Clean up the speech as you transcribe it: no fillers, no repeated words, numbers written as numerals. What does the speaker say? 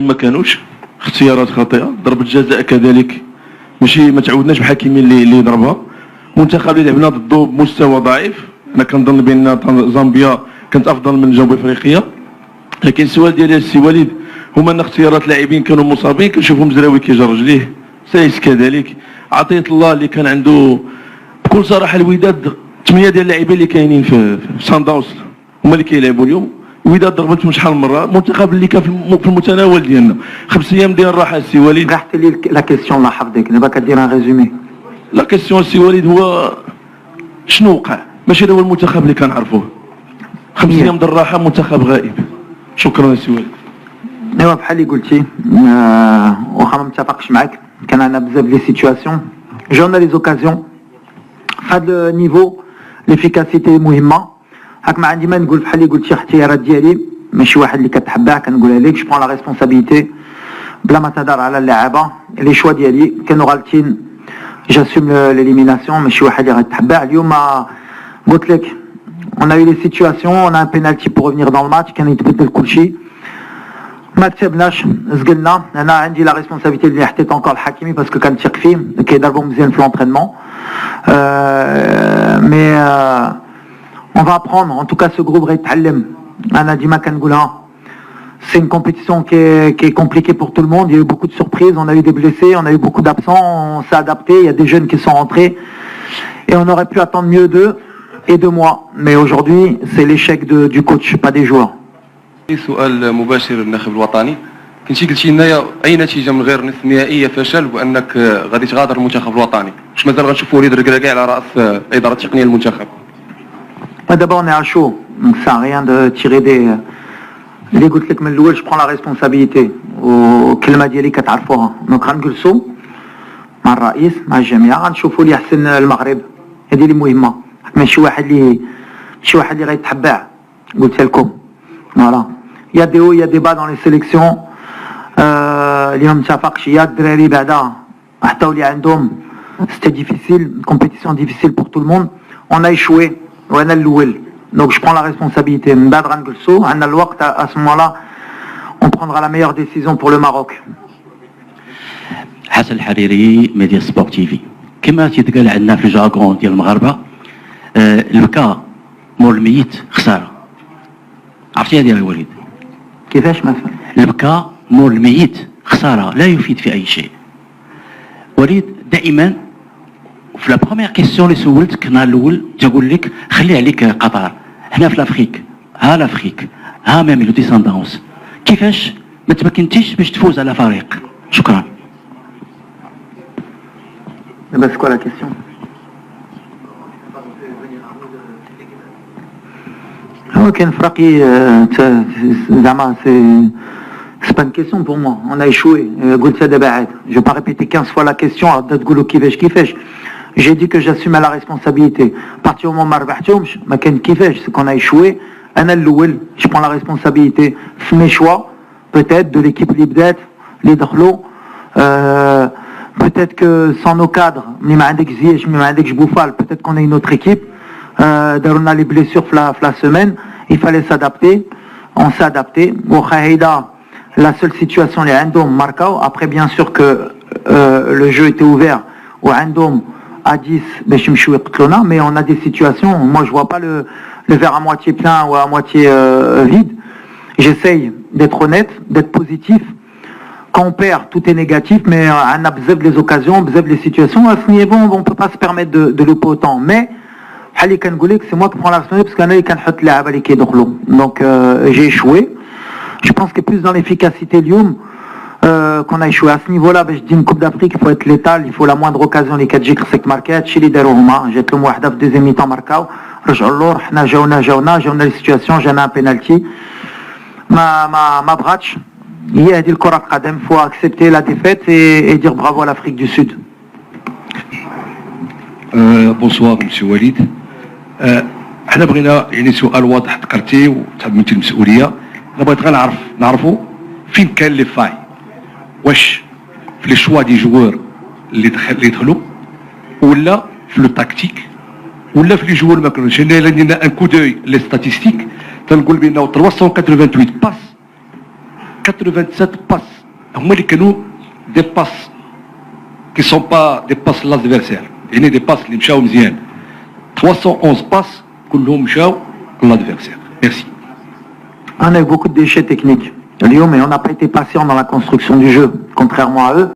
ما كانوش اختيارات خاطئه، ضربه جزاء كذلك ماشي ما تعودناش بحكيمين اللي يضربها. منتخب اللي لعبنا ضده بمستوى ضعيف، انا كنظن بان زامبيا كانت افضل من جنوب افريقيا. لكن السؤال ديالي السي وليد، هما ان اختيارات لاعبين كانوا مصابين، كنشوفوا مزراوي كيجر رجليه، سايس كذلك، عطيه الله اللي كان عنده بكل صراحه. الوداد 8 ديال اللاعبين اللي كاينين في سان داونز هما اللي كيلعبوا اليوم. الوداد ضربتهم شحال من مره، المنتخب اللي كان في المتناول ديالنا 5 ايام ديال الراحه. السي وليد رحت لي لا كيسيون الله حفظك، دابا كدير ان ريزومي. لا كيسيون السي وليد هو شنو وقع؟ ماشي هذا هو المنتخب اللي كنعرفوه. 5 ايام ديال الراحه، منتخب غائب. شكرا السي وليد. ايوا بحال اللي قلتي، واخا ما متفقش معاك، كان عندنا بزاف لي سيتواسيون، جونا لي زوكازيون في هذا النيفو. ليفيكاسيتي مهمه، هاك ما عندي ما نقول. بحال اللي قلتي اختيارات ديالي ماشي واحد اللي كتحبها كنقولها لك، جو برون لا ريسبونسابيلتي بلا ما تهضر على اللعابه. لي شوا ديالي كانوا غالطين، جاسوم ليليميناسيون، ماشي واحد اللي غتحبها. اليوم قلت لك on a eu les situations, on a un penalty pour revenir dans le match, كان يتبدل كل شيء، ما كتبناش، زقلنا. انا عندي لا ريسبونسابيلتي اللي حطيت انكور الحكيمي باسكو كنثق فيه، كيضربوا مزيان في لونترينمون. مي on va apprendre, en tout cas ce groupe غيتعلم. انا ديما كنقولها، c'est une compétition qui est compliquée pour tout le monde. Il y a eu beaucoup de surprises, on a eu des blessés, on a eu beaucoup d'absents, on s'est adapté, il y a des jeunes qui sont rentrés et on aurait pu attendre mieux d'eux et de moi. Mais aujourd'hui, c'est l'échec du coach, pas des joueurs. سؤال مباشر للناخب الوطني، كنتي قلتي لنا اي نتيجه من غير نصف نهائي فشل، وانك غادي تغادر المنتخب الوطني، واش مازال غنشوفوا وليد ركراكي على راس الاداره التقنيه للمنتخب؟ D'abord on est à chaud, donc ça sert à rien de tirer des... اللي قلت لك من الاول، جو برون لا ريسبونسابيلتي، والكلمه ديالي كتعرفوها. دونك غنجلسوا مع الرئيس مع الجميع، غنشوفوا اللي يحسن المغرب، هذه اللي مهمه. ماشي واحد اللي غيتحبع، قلت لكم فوالا. يا دي او يا دي با دون لي سيليكسيون اللي ما متفقش. يا الدراري بعدا حتى اللي عندهم سيتي ديفيسيل، كومبيتيسيون ديفيسيل بور تو الموند، اون ا ايشوي وانا الاول. Donc je prends la responsabilité. من بعد غنجلسوا، عندنا الوقت. à ce moment-là on prendra la meilleure décision pour le Maroc. حسن الحريري، ميديا سبورتيفي. كما تيتقال عندنا في الجاكون ديال المغاربه، البكاء مول الميت خساره. عرفتي هذه يا وليد؟ كيفاش ما فهم؟ البكاء مول الميت خساره، لا يفيد في اي شيء. وليد دائما في لا بروميير كيسيون اللي سولتك النهار الاول تقول لك خلي عليك قطر، هنا في لافريك، ها لافريك، ها ميميلودي سان داونز، كيفاش ما تمكنتيش باش تفوز على فريق؟ شكرا. بس كوا لا كيسيون؟ هو كاين في رايي زعما c'est pas une question pour moi. On a échoué. قلت دابا عاد. Je vais pas répéter 15 fois la question. عاد تقولوا كيفاش. J'ai dit que j'assumais la responsabilité. À partir du moment où ما ربحتهمش ما كان كيفاش، c'est qu'on a échoué. أنا الأول، je prends la responsabilité في mes choix peut-être de l'équipe اللي بدات اللي دخلوا. Peut-être que sans nos cadres، ملي ما عندكش زياش، ملي ما عندكش بوفال، peut-être qu'on a une autre équipe. داروا لنا les blessures في la semaine. Il fallait s'adapter. On s'est adapté. واخا هيدا la seule situation اللي عندهم ماركاو. Après bien sûr que le jeu était ouvert وعندهم à 10 باش يمشيو يقتلونا. Mais on a des situations, moi je vois pas le verre à moitié plein ou à moitié vide. J'essaye d'être honnête, d'être positif. Quand on perd, tout est négatif, mais on a besoin les occasions, besoin les situations. À ce niveau, on peut pas se permettre de louper autant. Mais c'est moi qui prends la responsabilité parce qu'il y en a qui ont les laعبة اللي كيدخلوا. Donc j'ai échoué. Je pense que plus dans l'efficacité Lyon qu'on a échoué à ce niveau-là. Je dis une Coupe d'Afrique, il faut être létal, il faut la moindre occasion les 4 جيك خصك marquer. هادشي اللي داروهما. جات لهم واحده في دوزيام ميطون ماركاو، رجعوا اللور، حنا جاونا لي سيتواسيون، جانا بينالتي ما بغاتش. هي هذه الكره القدم. faut accepter la défaite et dire bravo à l'Afrique du Sud. بونسوار مسيو وليد. حنا بغينا يعني سؤال واضح ذكرتيه وتحملتي المسؤوليه. انا بغيت غير نعرفوا فين كان لي فاي، واش في لي شوا دي جوور اللي دخلوا، ولا في لو تاكتيك، ولا في لي جوور ما كانوش. انا لدينا ان كو دوي لي ستاتيستيك تنقول بانه 388 باس 87 باس هما اللي كانوا دي باس كي سون با دي باس لادفيرسير، يعني دي باس اللي مشاو مزيان. 311 باس كلهم مشاو لادفيرسير. ميرسي. On a eu beaucoup de déchets techniques. Lyon, mais on n'a pas été patient dans la construction du jeu, contrairement à eux.